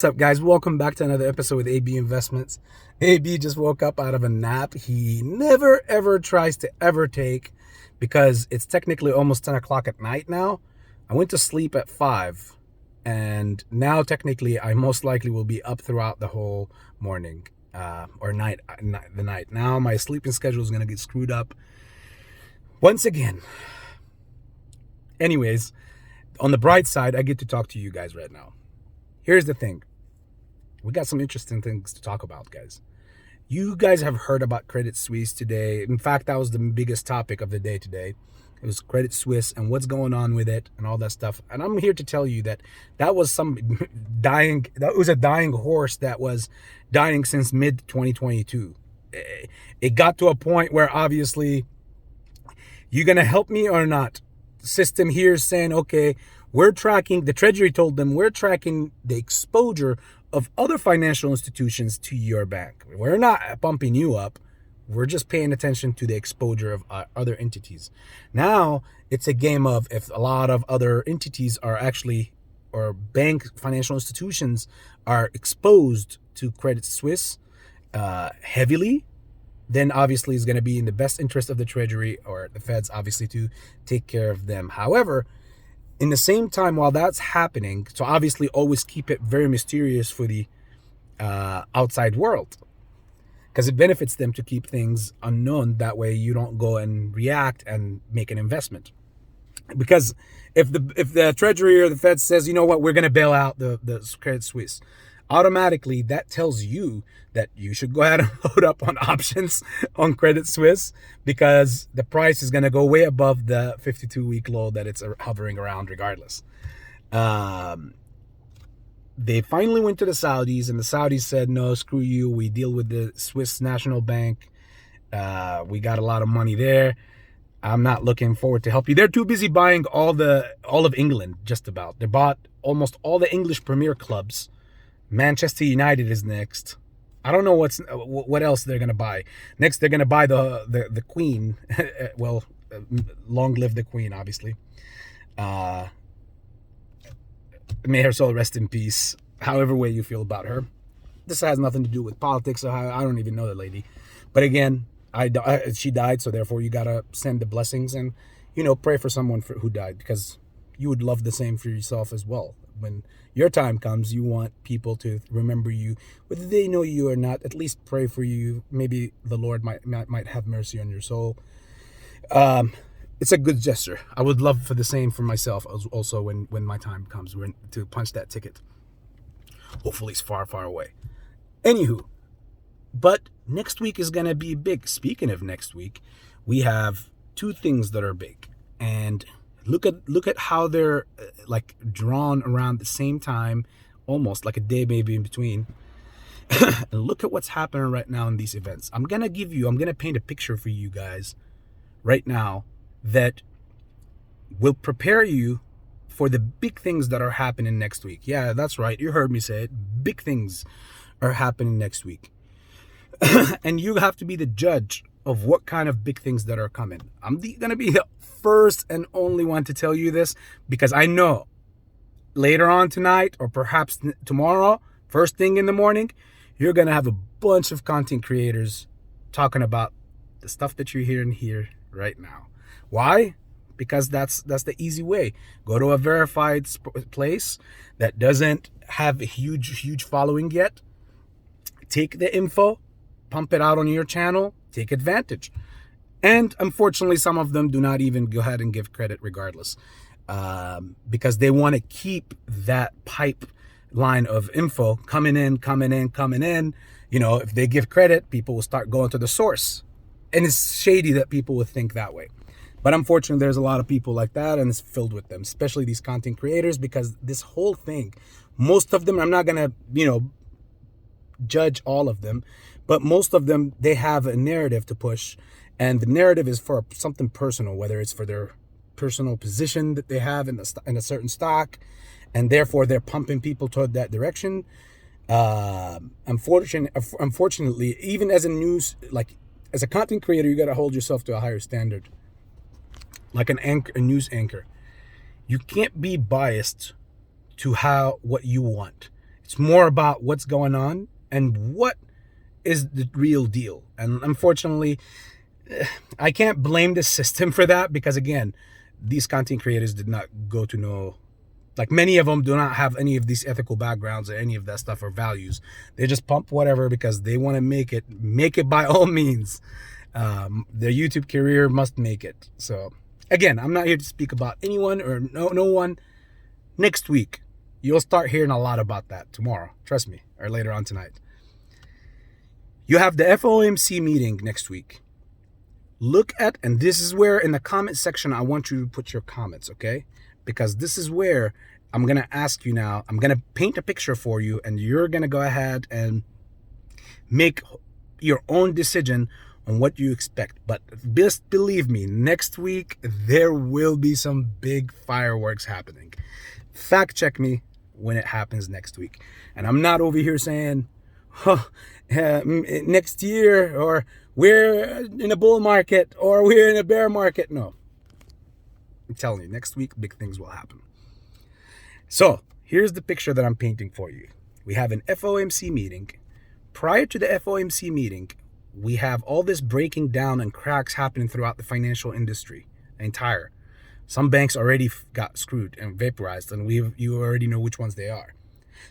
What's up, guys? Welcome back to another episode with AB Investments. AB just woke up out of a nap he never ever tries to ever take because it's technically almost 10 o'clock at night now. I went to sleep at 5, and now technically I most likely will be up throughout the whole morning or the night. Now my sleeping schedule is going to get screwed up once again. Anyways, on the bright side, I get to talk to you guys right now. Here's the thing. We got some interesting things to talk about, guys. You guys have heard about Credit Suisse today. In fact, that was the biggest topic of the day today. It was Credit Suisse and what's going on with it and all that stuff. And I'm here to tell you that was that was a dying horse that was dying since mid 2022. It got to a point where obviously, you gonna help me or not? The system here is saying, okay, the Treasury told them, we're tracking the exposure of other financial institutions to your bank. We're not bumping you up. We're just paying attention to the exposure of other entities. Now, it's a game of if a lot of other entities are actually, or financial institutions are exposed to Credit Suisse heavily, then obviously it's going to be in the best interest of the Treasury or the Feds, obviously, to take care of them. However, in the same time, while that's happening, so obviously always keep it very mysterious for the outside world, because it benefits them to keep things unknown. That way you don't go and react and make an investment. Because if the Treasury or the Fed says, you know what, we're going to bail out the Credit Suisse, automatically that tells you that you should go ahead and load up on options on Credit Suisse, because the price is going to go way above the 52-week low that it's hovering around regardless. They finally went to the Saudis, and the Saudis said, no, screw you. We deal with the Swiss National Bank. We got a lot of money there. I'm not looking forward to help you. They're too busy buying all of England, just about. They bought almost all the English Premier clubs. Manchester United is next. I don't know what else they're gonna buy. Next, they're gonna buy the Queen. Well, long live the Queen, obviously. May her soul rest in peace. However way you feel about her, this has nothing to do with politics. So I don't even know the lady. But again, she died, so therefore you gotta send the blessings and pray for someone who died, because you would love the same for yourself as well. When your time comes, you want people to remember you, whether they know you or not. At least pray for you. Maybe the Lord might have mercy on your soul. It's a good gesture. I would love for the same for myself also when my time comes to punch that ticket. Hopefully it's far, far away. Anywho, but next week is going to be big. Speaking of next week, we have two things that are big. And look at how they're like drawn around the same time, almost like a day maybe in between. And look at what's happening right now in these events. I'm going to paint a picture for you guys right now that will prepare you for the big things that are happening next week. Yeah, that's right. You heard me say it. Big things are happening next week. And you have to be the judge of what kind of big things that are coming. I'm going to be the first and only one to tell you this, because I know later on tonight, or perhaps tomorrow, first thing in the morning, you're going to have a bunch of content creators talking about the stuff that you're hearing here right now. Why? Because that's the easy way. Go to a verified place that doesn't have a huge following yet. Take the info, pump it out on your channel, take advantage. And unfortunately, some of them do not even go ahead and give credit regardless, because they want to keep that pipeline of info coming in. If they give credit, people will start going to the source. And it's shady that people would think that way. But unfortunately, there's a lot of people like that, and it's filled with them, especially these content creators, because this whole thing, most of them, I'm not going to, judge all of them, but most of them, they have a narrative to push, and the narrative is for something personal, whether it's for their personal position that they have in a certain stock, and therefore they're pumping people toward that direction. Unfortunately, even as a content creator, you got to hold yourself to a higher standard. Like a news anchor, you can't be biased to what you want. It's more about what's going on and what is the real deal. And unfortunately, I can't blame the system for that, because again, these content creators did not go to know, like many of them do not have any of these ethical backgrounds or any of that stuff or values. They just pump whatever because they want to make it by all means. Their YouTube career must make it. So again, I'm not here to speak about anyone or no one. Next week, you'll start hearing a lot about that tomorrow. Trust me, or later on tonight. You have the FOMC meeting next week. Look at, and this is where in the comment section, I want you to put your comments, okay? Because this is where I'm going to ask you now, I'm going to paint a picture for you, and you're going to go ahead and make your own decision on what you expect. But just believe me, next week, there will be some big fireworks happening. Fact check me when it happens next week. And I'm not over here saying, next year, or we're in a bull market, or we're in a bear market. No. I'm telling you, next week, big things will happen. So here's the picture that I'm painting for you. We have an FOMC meeting. Prior to the FOMC meeting, we have all this breaking down and cracks happening throughout the financial industry, entire. Some banks already got screwed and vaporized, and you already know which ones they are.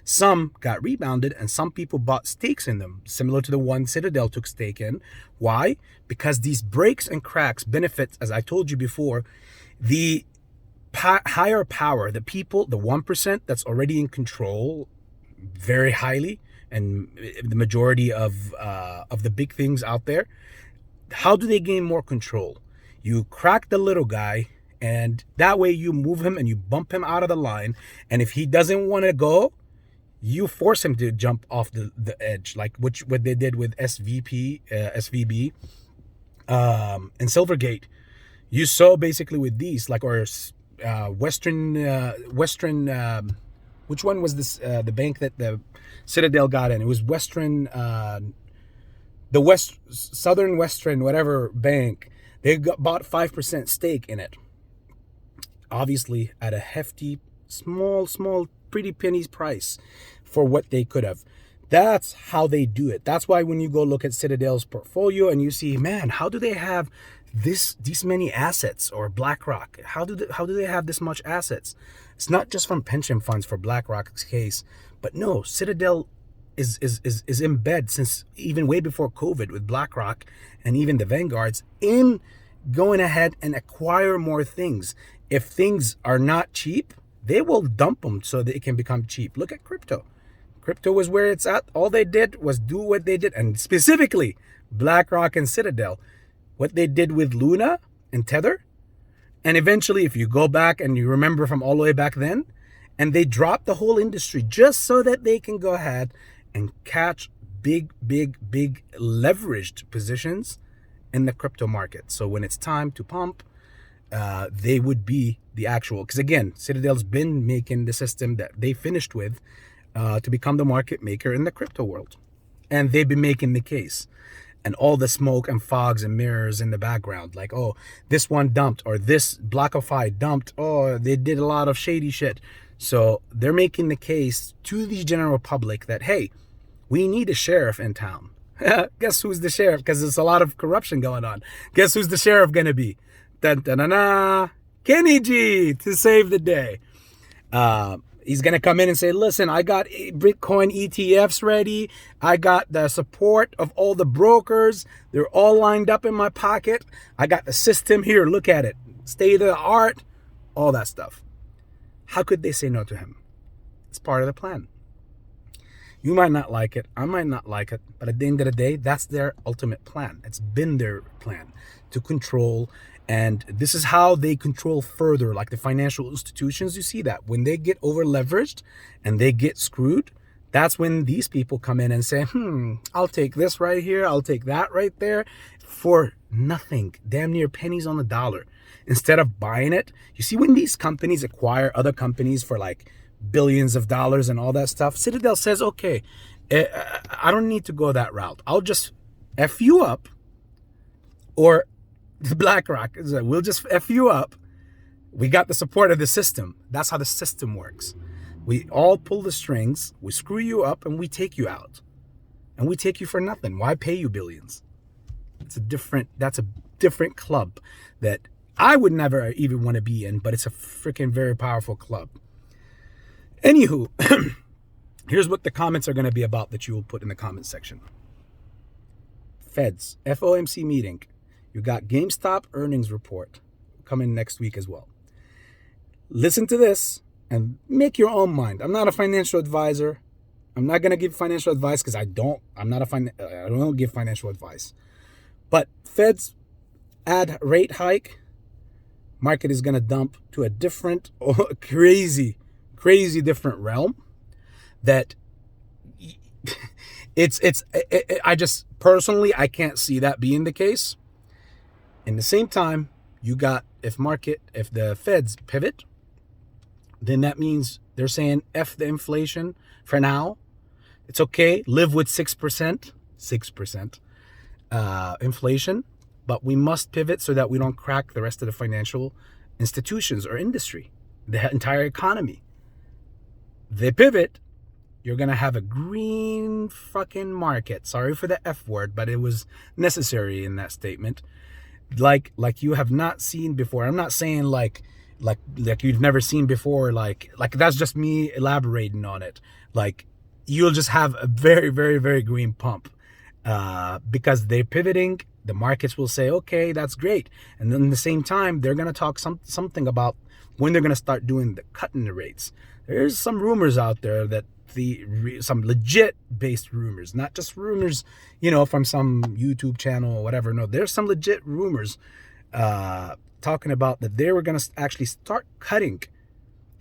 Some got rebounded, and some people bought stakes in them, similar to the one Citadel took stake in. Why? Because these breaks and cracks benefit, as I told you before, the higher power, the people, the 1% that's already in control very highly, and the majority of the big things out there. How do they gain more control? You crack the little guy, and that way you move him and you bump him out of the line. And if he doesn't want to go, you force him to jump off the edge, like what they did with SVB, and Silvergate. You saw basically with these, like, or Western. Which one was this? The bank that the Citadel got in. It was Western, Southern Western, whatever bank. They bought 5% stake in it. Obviously, at a hefty, small, pretty pennies price for what they could have. That's how they do it. That's why when you go look at Citadel's portfolio and you see, man, how do they have these many assets? Or BlackRock, how do they have this much assets? It's not just from pension funds for BlackRock's case, but no, Citadel is in bed since even way before COVID with BlackRock and even the Vanguards in going ahead and acquire more things. If things are not cheap, they will dump them so that it can become cheap. Look at crypto. Crypto was where it's at. All they did was do what they did. And specifically, BlackRock and Citadel, what they did with Luna and Tether. And eventually, if you go back and you remember from all the way back then, and they dropped the whole industry just so that they can go ahead and catch big leveraged positions in the crypto market. So when it's time to pump, they would be the actual, because again, Citadel's been making the system that they finished with to become the market maker in the crypto world. And they've been making the case. And all the smoke and fogs and mirrors in the background, like, oh, this one dumped, or this BlockFi dumped, oh, they did a lot of shady shit. So they're making the case to the general public that, hey, we need a sheriff in town. Guess who's the sheriff? Because there's a lot of corruption going on. Guess who's the sheriff going to be? Dun-dun-dun-dun. Kenny G to save the day. He's going to come in and say, listen, I got Bitcoin ETFs ready. I got the support of all the brokers. They're all lined up in my pocket. I got the system here. Look at it. State of the art. All that stuff. How could they say no to him? It's part of the plan. You might not like it. I might not like it. But at the end of the day, that's their ultimate plan. It's been their plan to control. And this is how they control further, like the financial institutions. You see that when they get over leveraged and they get screwed, that's when these people come in and say, I'll take this right here. I'll take that right there for nothing, damn near pennies on the dollar. Instead of buying it, you see when these companies acquire other companies for like billions of dollars and all that stuff, Citadel says, okay, I don't need to go that route. I'll just F you up, or BlackRock, we'll just F you up. We got the support of the system. That's how the system works. We all pull the strings, we screw you up, and we take you out. And we take you for nothing. Why pay you billions? That's a different club that I would never even want to be in, but it's a freaking very powerful club. Anywho, here's what the comments are going to be about that you will put in the comment section. Feds, FOMC meeting. You got GameStop earnings report coming next week as well. Listen to this and make your own mind. I'm not a financial advisor. I'm not going to give financial advice because I don't give financial advice. But Fed's add rate hike, market is going to dump to a different, crazy different realm that I just personally, I can't see that being the case. In the same time, you got, if the Feds pivot, then that means they're saying F the inflation for now. It's okay. Live with 6% inflation, but we must pivot so that we don't crack the rest of the financial institutions or industry, the entire economy. They pivot, you're going to have a green fucking market. Sorry for the F word, but it was necessary in that statement. Like you have not seen before. I'm not saying like you've never seen before, like that's just me elaborating on it. Like you'll just have a very, very, very green pump because they're pivoting. The markets will say, okay, that's great. And then at the same time, they're going to talk something about when they're going to start doing the cutting the rates. There's some rumors out there that some legit based rumors, not just rumors, from some YouTube channel or whatever. No, there's some legit rumors talking about that they were going to actually start cutting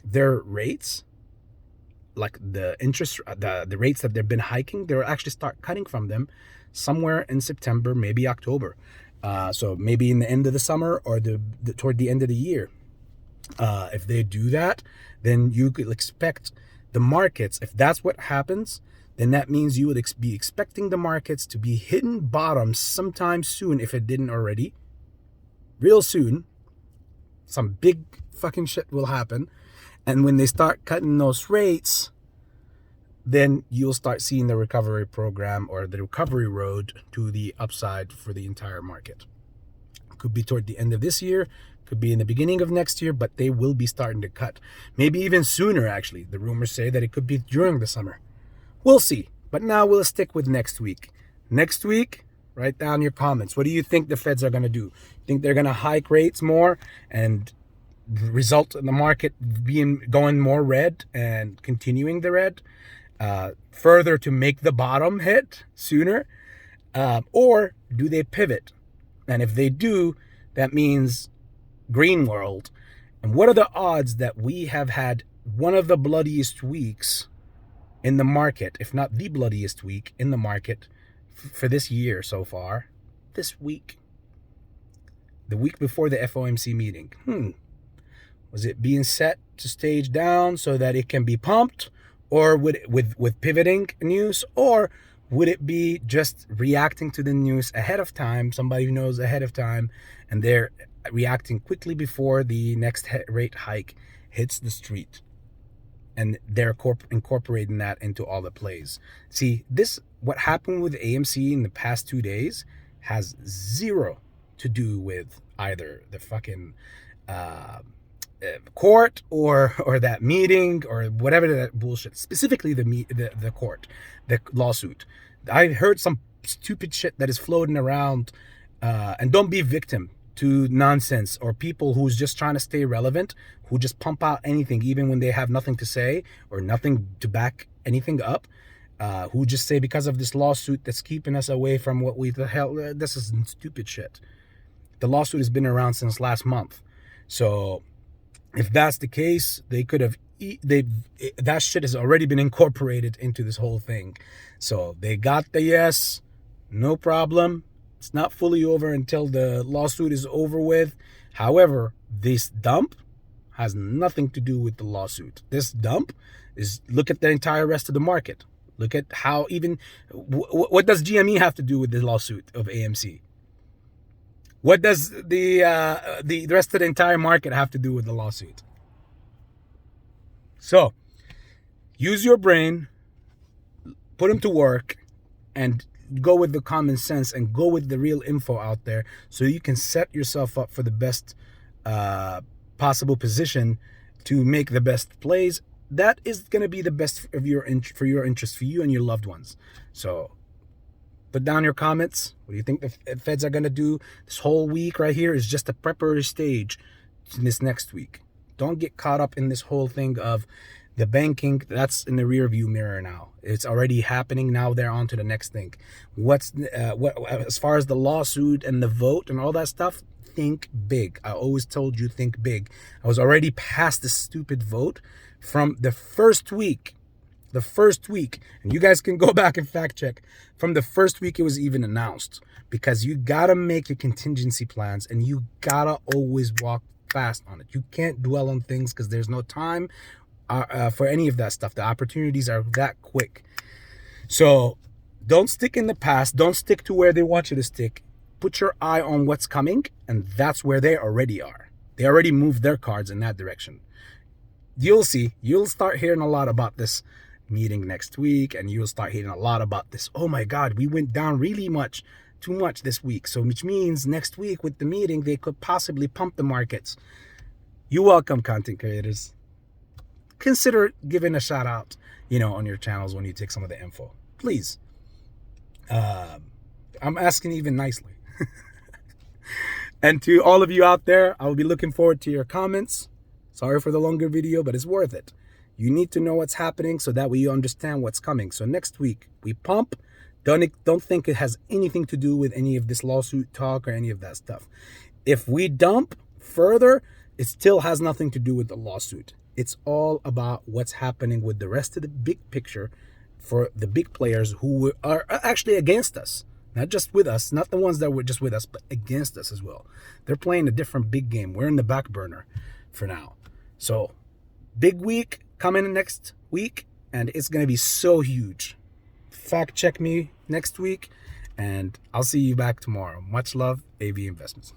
their rates, like the interest, the rates that they've been hiking. They'll actually start cutting from them somewhere in September, maybe October. So maybe in the end of the summer or toward the end of the year. If they do that, then you could expect the markets, if that's what happens, then that means you would be expecting the markets to be hitting bottoms sometime soon, if it didn't already. Real soon, some big fucking shit will happen. And when they start cutting those rates, then you'll start seeing the recovery program or the recovery road to the upside for the entire market. Could be toward the end of this year, could be in the beginning of next year, but they will be starting to cut. Maybe even sooner, actually. The rumors say that it could be during the summer. We'll see. But now we'll stick with next week. Next week, write down your comments. What do you think the Feds are going to do? Think they're going to hike rates more and result in the market going more red and continuing the red further to make the bottom hit sooner? Or do they pivot? And if they do, that means green world. And what are the odds that we have had one of the bloodiest weeks in the market, if not the bloodiest week in the market for this year so far? This week, the week before the FOMC meeting. Was it being set to stage down so that it can be pumped, or would it, with pivoting news, or would it be just reacting to the news ahead of time, somebody who knows ahead of time, and they're reacting quickly before the next rate hike hits the street, and they're incorporating that into all the plays? See, what happened with AMC in the past 2 days has zero to do with either the fucking court or that meeting or whatever that bullshit. Specifically the court, the lawsuit. I heard some stupid shit that is floating around, and don't be victim to nonsense or people who's just trying to stay relevant, who just pump out anything even when they have nothing to say or nothing to back anything up, who just say because of this lawsuit that's keeping us away from what this is stupid shit. The lawsuit has been around since last month. So if that's the case, they could have that shit has already been incorporated into this whole thing. So they got the yes, no problem. It's not fully over until the lawsuit is over with. However, this dump has nothing to do with the lawsuit. This dump is, look at the entire rest of the market. Look at how even, what does GME have to do with the lawsuit of AMC? What does the rest of the entire market have to do with the lawsuit? So Use your brain, put them to work, and go with the common sense and go with the real info out there so you can set yourself up for the best possible position to make the best plays. That is going to be the best of for your interest, for you and your loved ones. So put down your comments. What do you think the Feds are going to do? This whole week right here is just a preparatory stage to this next week. Don't get caught up in this whole thing of the banking. That's in the rear view mirror now. It's already happening. Now they're on to the next thing. What as far as the lawsuit and the vote and all that stuff, think big. I always told you, think big. I was already past the stupid vote from the first week. And you guys can go back and fact check from the first week it was even announced, because you gotta make your contingency plans and you gotta always walk fast on it. You can't dwell on things because there's no time for any of that stuff. The opportunities are that quick. So don't stick in the past. Don't stick to where they want you to stick. Put your eye on what's coming, and that's where they already are. They already moved their cards in that direction. You'll see. You'll start hearing a lot about this meeting next week, and you'll start hearing a lot about this. Oh my God, we went down really too much this week. So which means next week with the meeting, they could possibly pump the markets. You're welcome, content creators. Consider giving a shout out, on your channels when you take some of the info, please. I'm asking even nicely. And to all of you out there, I will be looking forward to your comments. Sorry for the longer video, but it's worth it. You need to know what's happening so that way you understand what's coming. So next week we pump. Don't think it has anything to do with any of this lawsuit talk or any of that stuff. If we dump further, it still has nothing to do with the lawsuit. It's all about what's happening with the rest of the big picture for the big players who are actually against us. Not just with us, not the ones that were just with us, but against us as well. They're playing a different big game. We're in the back burner for now. So big week coming next week, and it's going to be so huge. Fact check me next week, and I'll see you back tomorrow. Much love, AV Investments.